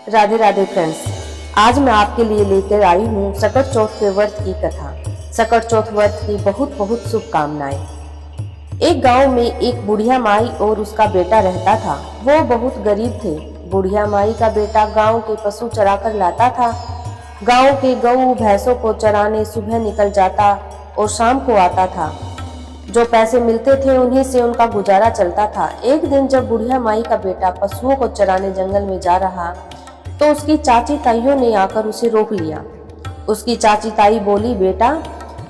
Radhe Radhe friends. आज मैं आपके लिए लेकर आई हूँ सकट चौथ के व्रत की कथा। सकट चौथ व्रत की बहुत बहुत शुभकामनाएं। एक गांव में एक बुढ़िया माई और उसका बेटा रहता था। वो बहुत गरीब थे। बुढ़िया माई का बेटा गांव के पशु चरा कर लाता था। गांव के गऊ भैंसों को चराने सुबह निकल जाता और शाम को आता था। जो पैसे मिलते थे उन्हीं से उनका गुजारा चलता था। एक दिन जब बुढ़िया माई का बेटा पशुओं को चराने जंगल में जा रहा तो उसकी चाची ताइयों ने आकर उसे रोक लिया। उसकी चाची ताई बोली, बेटा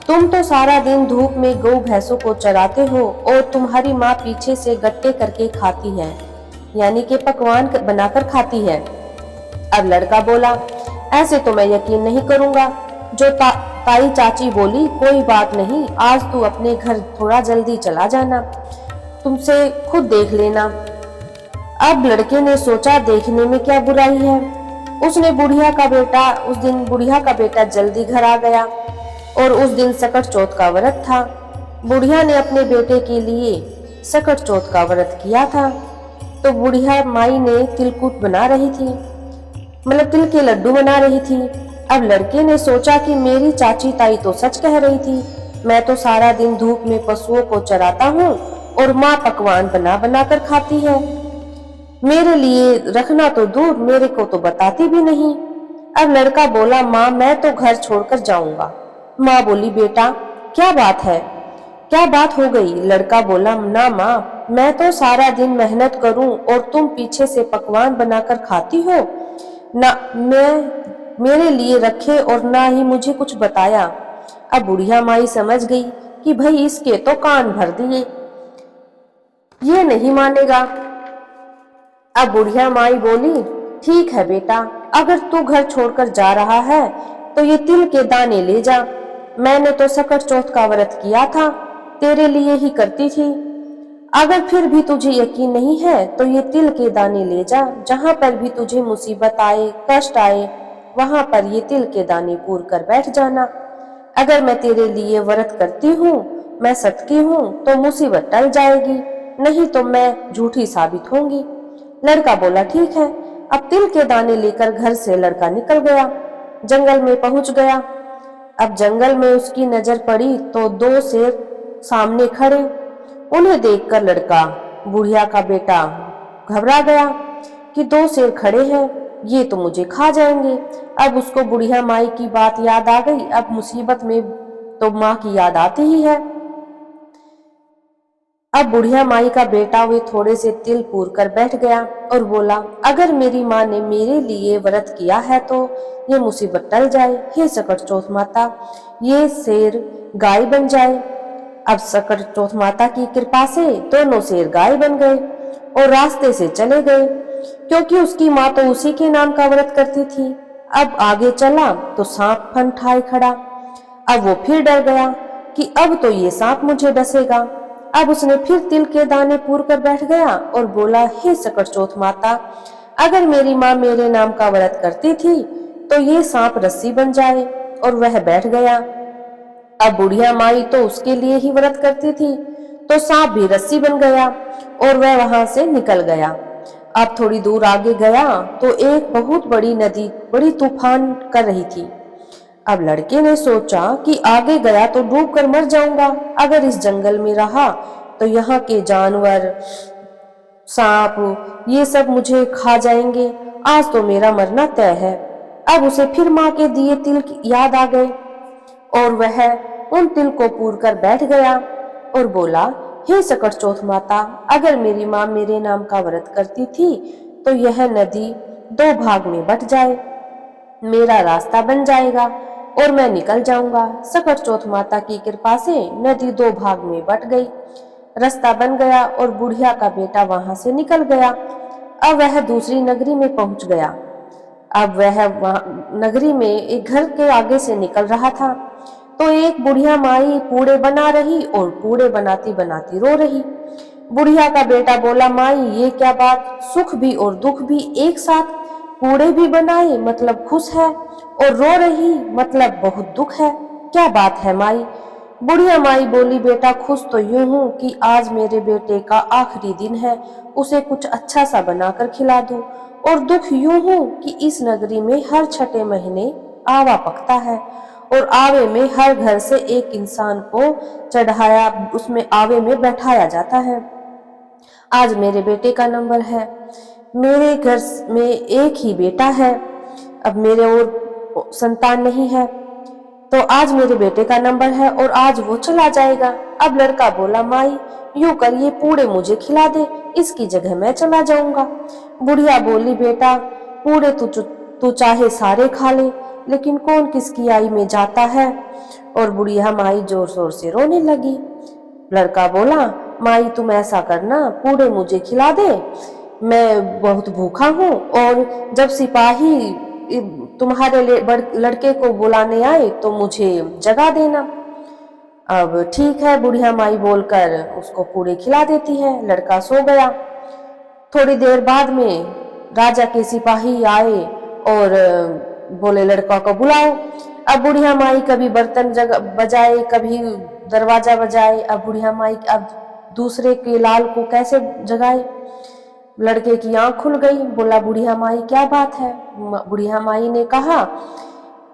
तुम तो सारा दिन धूप में गौ भैंसों को चराते हो और तुम्हारी माँ पीछे से गट्टे करके खाती है, यानी कि पकवान बनाकर खाती है। अब लड़का बोला, ऐसे तो मैं यकीन नहीं करूंगा। जो ताई चाची बोली, कोई बात नहीं, आज तू अपने घर थोड़ा जल्दी चला जाना, तुमसे खुद देख लेना। अब लड़के ने सोचा, देखने में क्या बुराई है। उस दिन बुढ़िया का बेटा जल्दी घर आ गया और उस दिन सकट चौथ का व्रत था। बुढ़िया ने अपने बेटे के लिए सकट चौथ का व्रत किया था। तो बुढ़िया माई ने तिलकुट बना रही थी, मतलब तिल के लड्डू बना रही थी। अब लड़के ने सोचा कि मेरी चाची ताई तो सच कह रही थी, मैं तो सारा दिन धूप में पशुओं को चराता हूँ और माँ पकवान बना बना कर खाती है, मेरे लिए रखना तो दूर, मेरे को तो बताती भी नहीं। अब लड़का बोला, माँ मैं तो घर छोड़कर जाऊंगा। माँ बोली, बेटा क्या बात है, क्या बात हो गई? लड़का बोला, ना माँ, मैं तो सारा दिन मेहनत करूं और तुम पीछे से पकवान बनाकर खाती हो, ना मैं मेरे लिए रखे और ना ही मुझे कुछ बताया। अब बुढ़िया माई समझ गई कि भाई इसके तो कान भर दिए, ये नहीं मानेगा। अब बुढ़िया माई बोली, ठीक है बेटा, अगर तू घर छोड़कर जा रहा है तो ये तिल के दाने ले जा। मैंने तो सकट चौथ का व्रत किया था, तेरे लिए ही करती थी। अगर फिर भी तुझे यकीन नहीं है तो ये तिल के दाने ले जा। जहां पर भी तुझे मुसीबत आए, कष्ट आए, वहां पर ये तिल के दाने पूर कर बैठ जाना। अगर मैं तेरे लिए व्रत करती हूँ, मैं सतकी हूँ, तो मुसीबत टल जाएगी, नहीं तो मैं झूठी साबित होंगी। लड़का बोला, ठीक है। अब तिल के दाने लेकर घर से लड़का निकल गया, जंगल में पहुंच गया। अब जंगल में उसकी नजर पड़ी तो दो शेर सामने खड़े। उन्हें देखकर लड़का, बुढ़िया का बेटा, घबरा गया कि दो शेर खड़े हैं, ये तो मुझे खा जाएंगे। अब उसको बुढ़िया माई की बात याद आ गई। अब मुसीबत में तो माँ की याद आती ही है। अब बुढ़िया माई का बेटा वे थोड़े से तिल पूर कर बैठ गया और बोला, अगर मेरी माँ ने मेरे लिए व्रत किया है तो ये मुसीबत टल जाए। हे सकट चौथ माता, ये शेर गाय बन जाए। अब सकट चौथ माता की कृपा से दोनों शेर गाय बन गए और रास्ते से चले गए, क्योंकि उसकी माँ तो उसी के नाम का व्रत करती थी। अब आगे चला तो सांप फन ठाए खड़ा। अब वो फिर डर गया कि अब तो ये सांप मुझे डसेगा। अब उसने फिर तिल के दाने पूर कर बैठ गया और बोला, हे सकट चौथ माता, अगर मेरी माँ मेरे नाम का व्रत करती थी तो ये सांप रस्सी बन जाए, और वह बैठ गया। अब बुढ़िया माई तो उसके लिए ही व्रत करती थी, तो सांप भी रस्सी बन गया और वह वहां से निकल गया। अब थोड़ी दूर आगे गया तो एक बहुत बड़ी नदी बड़ी तूफान कर रही थी। अब लड़के ने सोचा कि आगे गया तो डूब कर मर जाऊंगा, अगर इस जंगल में रहा तो यहाँ के जानवर, सांप, ये सब मुझे खा जाएंगे, आज तो मेरा मरना तय है। अब उसे फिर माँ के दिए तिल याद आ गए और वह उन तिल को पूर कर बैठ गया और बोला, हे सकट चौथ माता, अगर मेरी माँ मेरे नाम का व्रत करती थी तो यह नदी दो भाग में बट जाए, मेरा रास्ता बन जाएगा और मैं निकल जाऊंगा। सकट चौथ माता की कृपा से नदी दो भाग में बट गई, रास्ता बन गया और बुढ़िया का बेटा वहां से निकल गया। अब वह दूसरी नगरी में पहुंच गया। अब वह नगरी में एक घर के आगे से निकल रहा था तो एक बुढ़िया माई पूड़े बना रही और पूड़े बनाती बनाती रो रही। बुढ़िया का बेटा बोला, माई ये क्या बात, सुख भी और दुख भी एक साथ, पूड़े भी बनाए मतलब खुश है और रो रही मतलब बहुत दुख है, क्या बात है माई? बुढ़िया माई बोली, बेटा खुश तो यूं हूँ कि आज मेरे बेटे का आखिरी दिन है, उसे कुछ अच्छा सा बनाकर खिला दूं और दुख यूं हूं कि इस नगरी में हर छठे महीने आवा पकता है और आवे में हर घर से एक इंसान को चढ़ाया, उसमें आवे में बैठाया जाता है। आज मेरे बेटे का नंबर है। मेरे घर में एक ही बेटा है, अब मेरे और संतान नहीं है, तो आज मेरे बेटे का नंबर है और आज वो चला जाएगा। अब लड़का बोला, माई यूं कर ये पूड़े मुझे खिला दे, इसकी जगह मैं चला जाऊंगा। बुढ़िया बोली, बेटा पूड़े तू चाहे सारे खा ले, लेकिन कौन किसकी आई में जाता है। और बुढ़िया माई जोर जोर से रोने लगी। लड़का बोला, माई तुम ऐसा करना, पूड़े मुझे खिला दे, मैं बहुत भूखा हूँ, और जब सिपाही तुम्हारे लड़के को बुलाने आए तो मुझे जगा देना। अब ठीक है, बुढ़िया माई बोलकर उसको पूड़े खिला देती है। लड़का सो गया। थोड़ी देर बाद में राजा के सिपाही आए और बोले, लड़का को बुलाओ। अब बुढ़िया माई कभी बर्तन बजाए, कभी दरवाजा बजाए। अब बुढ़िया माई अब दूसरे के लाल को कैसे जगाए। लड़के की आंख खुल गई। बोला, बुढ़िया माई क्या बात है। बुढ़िया माई ने कहा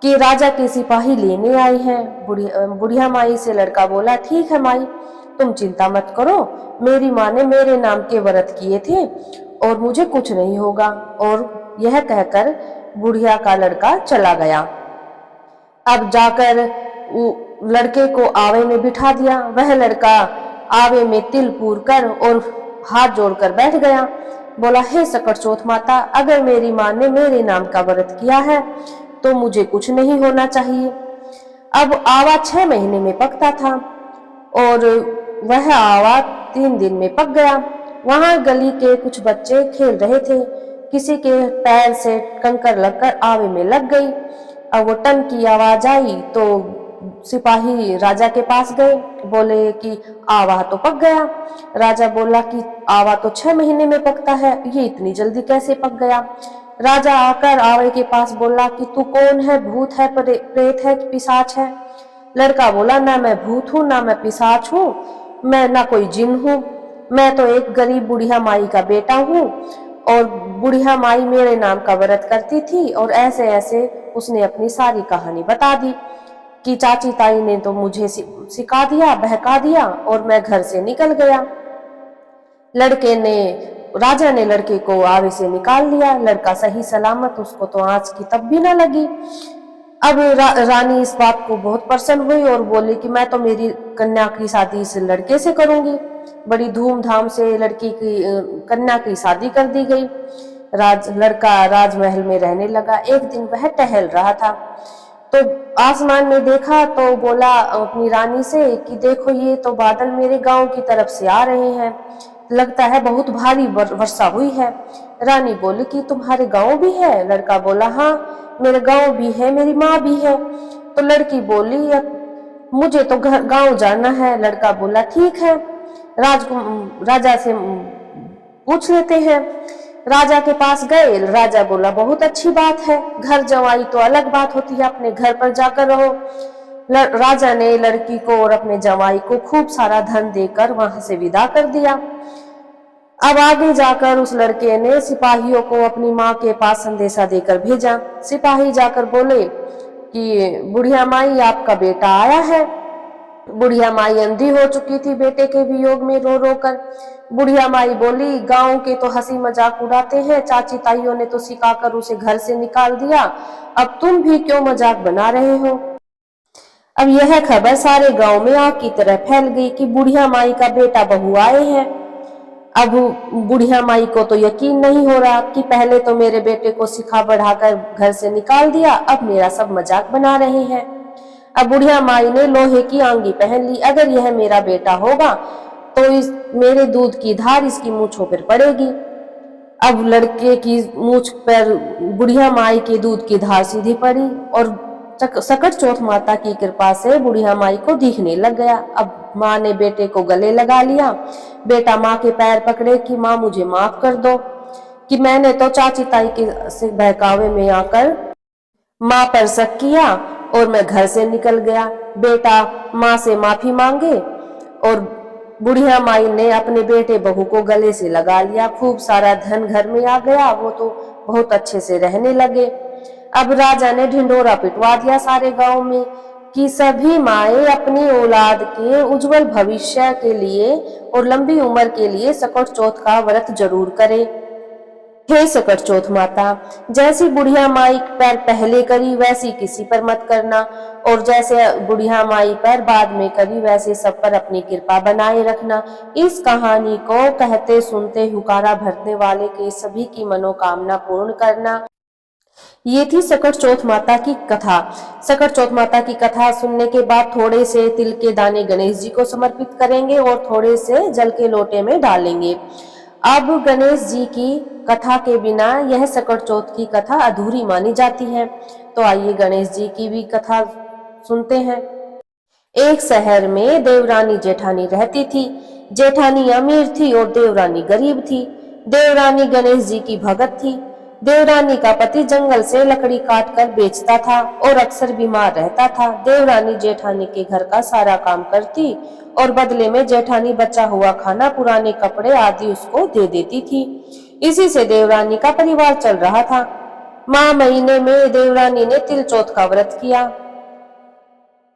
कि राजा के सिपाही लेने आए हैं। बुढ़िया माई से लड़का बोला, ठीक है माई, तुम चिंता मत करो, मेरी माँ ने मेरे नाम के व्रत किए थे और मुझे कुछ नहीं होगा। और यह कहकर बुढ़िया का लड़का चला गया। अब जाकर लड़के को आवे में बिठा दिया। वह लड़का आवे में तिल पूर कर और हाथ जोड़कर बैठ गया। बोला, हे सकट चौथ माता, अगर मेरी माँ ने मेरे नाम का व्रत किया है तो मुझे कुछ नहीं होना चाहिए। अब आवा 6 महीने में पकता था और वह आवा 3 दिन में पक गया। वहां गली के कुछ बच्चे खेल रहे थे। किसी के पैर से कंकर लगकर आवे में लग गई। अब वो टन की आवाज आई तो सिपाही राजा के पास गए। बोले कि आवा तो पक गया। राजा बोला कि आवा तो 6 महीने में पकता है, ये इतनी जल्दी कैसे पक गया। राजा आकर आवे के पास बोला कि तू कौन है, भूत है, प्रेत है कि पिशाच है। लड़का बोला, ना मैं भूत हूँ, ना मैं पिशाच हूँ, मैं ना कोई जिन हूँ, मैं तो एक गरीब बुढ़िया माई का बेटा हूँ और बुढ़िया माई मेरे नाम का व्रत करती थी। और ऐसे ऐसे उसने अपनी सारी कहानी बता दी कि चाची ताई ने तो मुझे सिखा दिया, बहका दिया और मैं घर से निकल गया। राजा ने लड़के को आवे से निकाल लिया। लड़का सही सलामत, उसको तो आंच की तब भी न लगी। अब रानी इस बात को बहुत प्रसन्न हुई और बोली कि मैं तो मेरी कन्या की शादी इस लड़के से करूंगी। बड़ी धूमधाम से लड़की की कन्या की शादी कर दी गई। लड़का राजमहल में रहने लगा। एक दिन वह टहल रहा था तो आसमान में देखा तो बोला अपनी रानी से कि देखो, ये तो बादल मेरे गांव की तरफ से आ रहे हैं, लगता है बहुत भारी वर्षा हुई है। रानी बोली कि तुम्हारे गांव भी है। लड़का बोला, हाँ मेरे गांव भी है, मेरी माँ भी है। तो लड़की बोली, मुझे तो गांव जाना है। लड़का बोला, ठीक है, राजा से पूछ लेते हैं। राजा के पास गए। राजा बोला, बहुत अच्छी बात है, घर जवाई तो अलग बात होती है, अपने घर पर जाकर रहो। राजा ने लड़की को और अपने जवाई को खूब सारा धन देकर वहां से विदा कर दिया। अब आगे जाकर उस लड़के ने सिपाहियों को अपनी माँ के पास संदेशा देकर भेजा। सिपाही जाकर बोले कि बुढ़िया माई, आपका बेटा आया है। बुढ़िया माई अंधी हो चुकी थी बेटे के वियोग में रो रो कर। बुढ़िया माई बोली, गांव के तो हंसी मजाक उड़ाते हैं, चाची ताइयों ने तो सिखाकर उसे घर से निकाल दिया, अब तुम भी क्यों मजाक बना रहे हो। अब यह खबर सारे गांव में आग की तरह फैल गई कि बुढ़िया माई का बेटा बहू आए हैं। अब बुढ़िया माई को तो यकीन नहीं हो रहा कि पहले तो मेरे बेटे को सिखा बढ़ाकर घर से निकाल दिया, अब मेरा सब मजाक बना रहे हैं। अब बुढ़िया माई ने लोहे की आंगी पहन ली। अगर यह मेरा बेटा होगा तो इस मेरे दूध की धार इसकी मूंछों पर पड़ेगी। अब लड़के की मूंछ पर बुढ़िया माई के दूध की धार सीधी पड़ी और सकट चौथ माता की कृपा से बुढ़िया माई को दिखने लग गया। अब माँ ने बेटे को गले लगा लिया। बेटा माँ के पैर पकड़े कि माँ मुझे माफ कर दो कि मैंने तो चाची ताई के से बहकावे में आकर माँ पर शक किया और मैं घर से निकल गया। बेटा माँ से माफी मांगे और बुढ़िया माई ने अपने बेटे बहू को गले से लगा लिया। खूब सारा धन घर में आ गया। वो तो बहुत अच्छे से रहने लगे। अब राजा ने ढिंढोरा पिटवा दिया सारे गांव में कि सभी माएँ अपनी औलाद के उज्जवल भविष्य के लिए और लंबी उम्र के लिए सकट चौथ का व्रत जरूर करें। हे सकट चौथ माता, जैसी बुढ़िया माई पर पहले करी वैसी किसी पर मत करना, और जैसे बुढ़िया माई पर बाद में करी वैसे सब पर अपनी कृपा बनाए रखना। इस कहानी को कहते सुनते हुकारा भरने वाले के सभी की मनोकामना पूर्ण करना। ये थी सकट चौथ माता की कथा। सकट चौथ माता की कथा सुनने के बाद थोड़े से तिल के दाने गणेश जी को समर्पित करेंगे और थोड़े से जल के लोटे में डालेंगे। अब गणेश जी की कथा के बिना यह सकट चौथ की कथा अधूरी मानी जाती है। तो आइए गणेश जी की भी कथा सुनते हैं। एक शहर में देवरानी जेठानी रहती थी। जेठानी अमीर थी और देवरानी गरीब थी। देवरानी गणेश जी की भगत थी। देवरानी का पति जंगल से लकड़ी काट कर बेचता था और अक्सर बीमार रहता था। देवरानी जेठानी के घर का सारा काम करती और बदले में जेठानी बचा हुआ खाना, पुराने कपड़े आदि उसको दे देती थी। इसी से देवरानी का परिवार चल रहा था। माह महीने में देवरानी ने तिल चौथ का व्रत किया।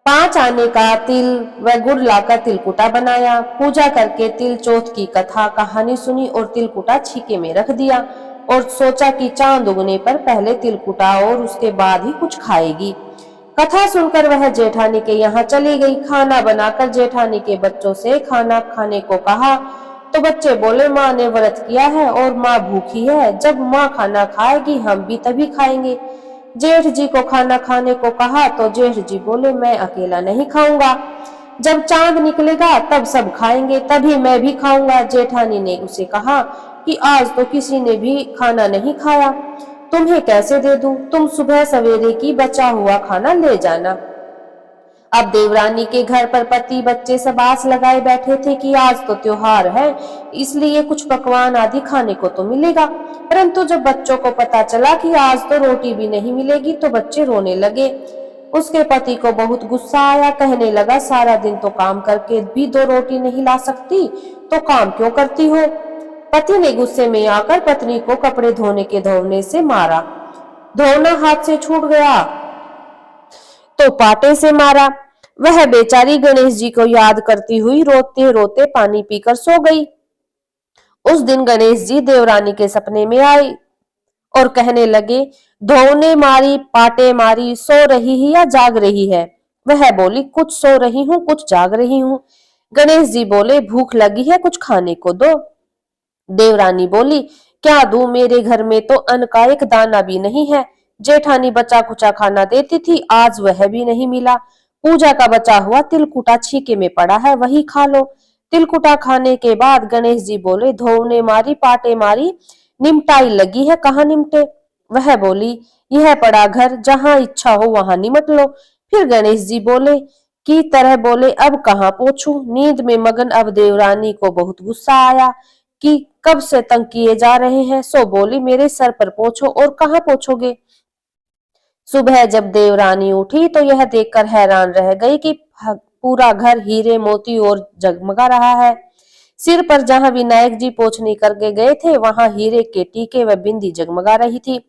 5 आने का तिल व गुड़ लाकर तिलकुटा बनाया। पूजा करके तिल चौथ की कथा कहानी सुनी और तिलकुटा छीके में रख दिया और सोचा कि चांद उगने पर पहले तिलकुटा और उसके बाद ही कुछ खाएगी। कथा सुनकर वह जेठानी के यहाँ चली गई। खाना बनाकर जेठानी के बच्चों से खाना खाने को कहा तो बच्चे बोले माँ ने व्रत किया है और माँ भूखी है, जब माँ खाना खाएगी हम भी तभी खाएंगे। जेठ जी को खाना खाने को कहा तो जेठ जी बोले मैं अकेला नहीं खाऊंगा, जब चांद निकलेगा तब सब खाएंगे, तभी मैं भी खाऊंगा। जेठानी ने उसे कहा कि आज तो किसी ने भी खाना नहीं खाया, तुम्हें कैसे दे दूं? तुम सुबह सवेरे की बचा हुआ खाना ले जाना। अब देवरानी के घर पर पति बच्चे सब आस लगाए बैठे थे कि आज तो त्योहार है, इसलिए कुछ पकवान आदि खाने को तो मिलेगा। परंतु जब बच्चों को पता चला कि आज तो रोटी भी नहीं मिलेगी तो बच्चे रोने लगे। उसके पति को बहुत गुस्सा आया, कहने लगा सारा दिन तो काम करके भी 2 रोटी नहीं ला सकती तो काम क्यों करती हो? पति ने गुस्से में आकर पत्नी को कपड़े धोने के धोने से मारा। धोना हाथ से छूट गया तो पाटे से मारा। वह बेचारी गणेश जी को याद करती हुई रोते रोते पानी पीकर सो गई। उस दिन गणेश जी देवरानी के सपने में आए और कहने लगे धोने मारी पाटे मारी, सो रही है या जाग रही है? वह बोली कुछ सो रही हूँ कुछ जाग रही हूँ। गणेश जी बोले भूख लगी है कुछ खाने को दो। देवरानी बोली क्या दूं, मेरे घर में तो अन्न का एक दाना भी नहीं है। जेठानी बचा कुचा खाना देती थी, आज वह भी नहीं मिला। पूजा का बचा हुआ तिलकुटा छीके में पड़ा है, वही खा लो। तिलकुटा खाने के बाद गणेश जी बोले धोने मारी पाटे मारी, निमटाई लगी है, कहाँ निमटे? वह बोली यह पड़ा घर, जहां इच्छा हो वहां निमट लो। फिर गणेश जी बोले की तरह बोले अब कहाँ पोछूं? नींद में मगन अब देवरानी को बहुत गुस्सा आया कि कब से तंग किए जा रहे हैं, सो बोली मेरे सर पर पोछो। और कहाँ पोछोगे? सुबह जब देवरानी उठी तो यह देखकर हैरान रह गई कि पूरा घर हीरे मोती और जगमगा रहा है। सिर पर जहां विनायक जी पोछनी करके गए थे वहां हीरे के टीके व बिंदी जगमगा रही थी।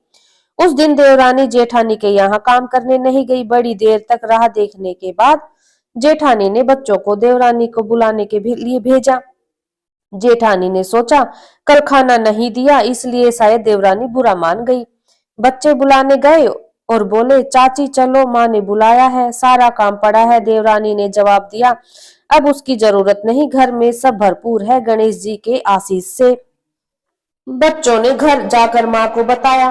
उस दिन देवरानी जेठानी के यहाँ काम करने नहीं गई। बड़ी देर तक राह देखने के बाद जेठानी ने बच्चों को देवरानी को बुलाने के लिए भेजा। जेठानी ने सोचा कल खाना नहीं दिया इसलिए शायद देवरानी बुरा मान गई। बच्चे बुलाने गए और बोले चाची चलो, माँ ने बुलाया है, सारा काम पड़ा है। देवरानी ने जवाब दिया अब उसकी जरूरत नहीं, घर में सब भरपूर है गणेश जी के आशीष से। बच्चों ने घर जाकर माँ को बताया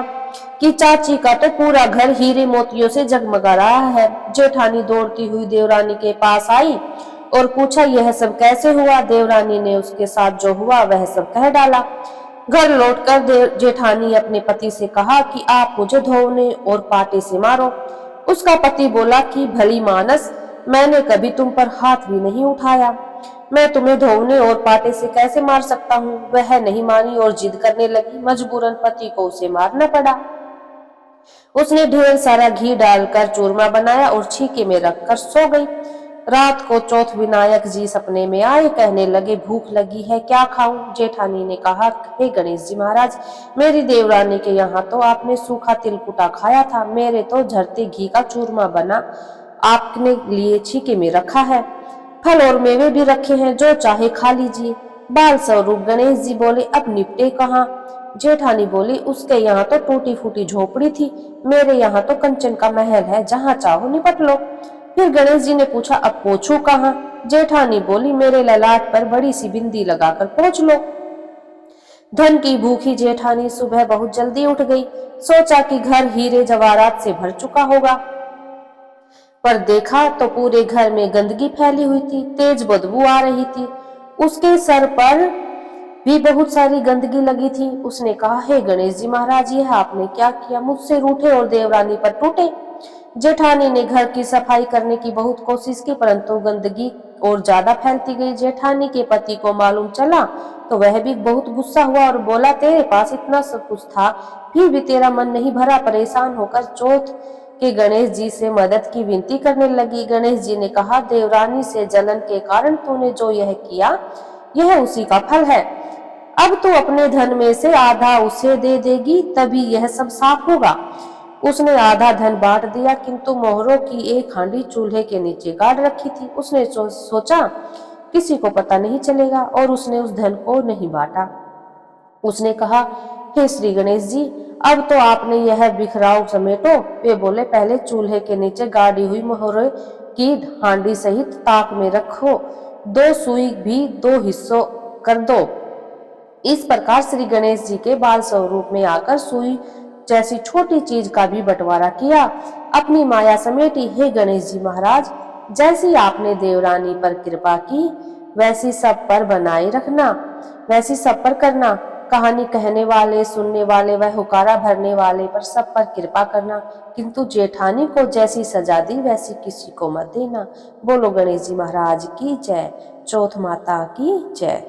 कि चाची का तो पूरा घर हीरे मोतियों से जगमगा रहा है। जेठानी दौड़ती हुई देवरानी के पास आई और पूछा यह सब कैसे हुआ? देवरानी ने उसके साथ जो हुआ वह सब कह डाला। घर लौटकर जेठानी अपने पति से कहा कि आप मुझे धोने और पाटे से मारो। उसका पति बोला कि भली मानस, मैंने कभी तुम पर हाथ भी नहीं उठाया, मैं तुम्हें धोने और पाटे से कैसे मार सकता हूँ? वह नहीं मानी और जिद करने लगी। मजबूरन पति को उसे मारना पड़ा। उसने ढेर सारा घी डालकर चूरमा बनाया और छीके में रखकर सो गई। रात को चौथ विनायक जी सपने में आए, कहने लगे भूख लगी है, क्या खाऊं। जेठानी ने कहा, हे गणेश जी महाराज, मेरी देवरानी के यहाँ तो आपने सूखा तिलकुटा खाया था, मेरे तो झरते घी का चूरमा बना आपने लिए छीके में रखा है, फल और मेवे भी रखे हैं, जो चाहे खा लीजिए। बाल स्वरूप गणेश जी बोले, अब निपटे कहाँ। जेठानी बोली, उसके यहाँ तो टूटी फूटी झोपड़ी थी, मेरे यहाँ तो कंचन का महल है, जहाँ चाहो निपट लो। फिर गणेश जी ने पूछा, अब पोछू कहाँ। जेठानी बोली, मेरे ललाट पर बड़ी सी बिंदी लगाकर पोंछ लो। धन की भूखी जेठानी सुबह बहुत जल्दी उठ गई, सोचा कि घर हीरे जवाहरात से भर चुका होगा, पर देखा तो पूरे घर में गंदगी फैली हुई थी, तेज बदबू आ रही थी। उसके सर पर भी बहुत सारी गंदगी लगी थी। उसने कहा, हे गणेश जी महाराज, यह आपने क्या किया, मुझसे रूठे और देवरानी पर टूटे। जेठानी ने घर की सफाई करने की बहुत कोशिश की, परंतु गंदगी और ज्यादा फैलती गई। जेठानी के पति को मालूम चला तो वह भी बहुत गुस्सा हुआ और बोला, तेरे पास इतना सब कुछ था, फिर भी तेरा मन नहीं भरा। परेशान होकर चौथ के गणेश जी से मदद की विनती करने लगी। गणेश जी ने कहा, देवरानी से जलन के कारण तूने जो यह किया, यह उसी का फल है। अब तू अपने धन में से आधा उसे दे देगी, तभी यह सब साफ होगा। उसने आधा धन बांट दिया, किंतु मोहरों की एक हांडी चूल्हे के नीचे गाड़ रखी थी। उसने सोचा किसी को पता नहीं चलेगा, और उसने उस धन को नहीं बांटा। उसने कहा, हे श्री गणेश जी, अब तो आपने यह बिखराव समेटो। वे बोले, पहले चूल्हे के नीचे गाड़ी हुई मोहरों की हांडी सहित ताक में रखो, 2 सुई भी 2 हिस्सों कर दो। इस प्रकार श्री गणेश जी के बाल स्वरूप में आकर सुई जैसी छोटी चीज का भी बंटवारा किया, अपनी माया समेटी। हे गणेश जी महाराज, जैसी आपने देवरानी पर कृपा की, वैसी सब पर बनाए रखना, वैसी सब पर करना। कहानी कहने वाले, सुनने वाले व हुकारा भरने वाले पर सब पर कृपा करना, किंतु जेठानी को जैसी सजा दी वैसी किसी को मत देना। बोलो गणेश जी महाराज की जय। चौथ माता की जय।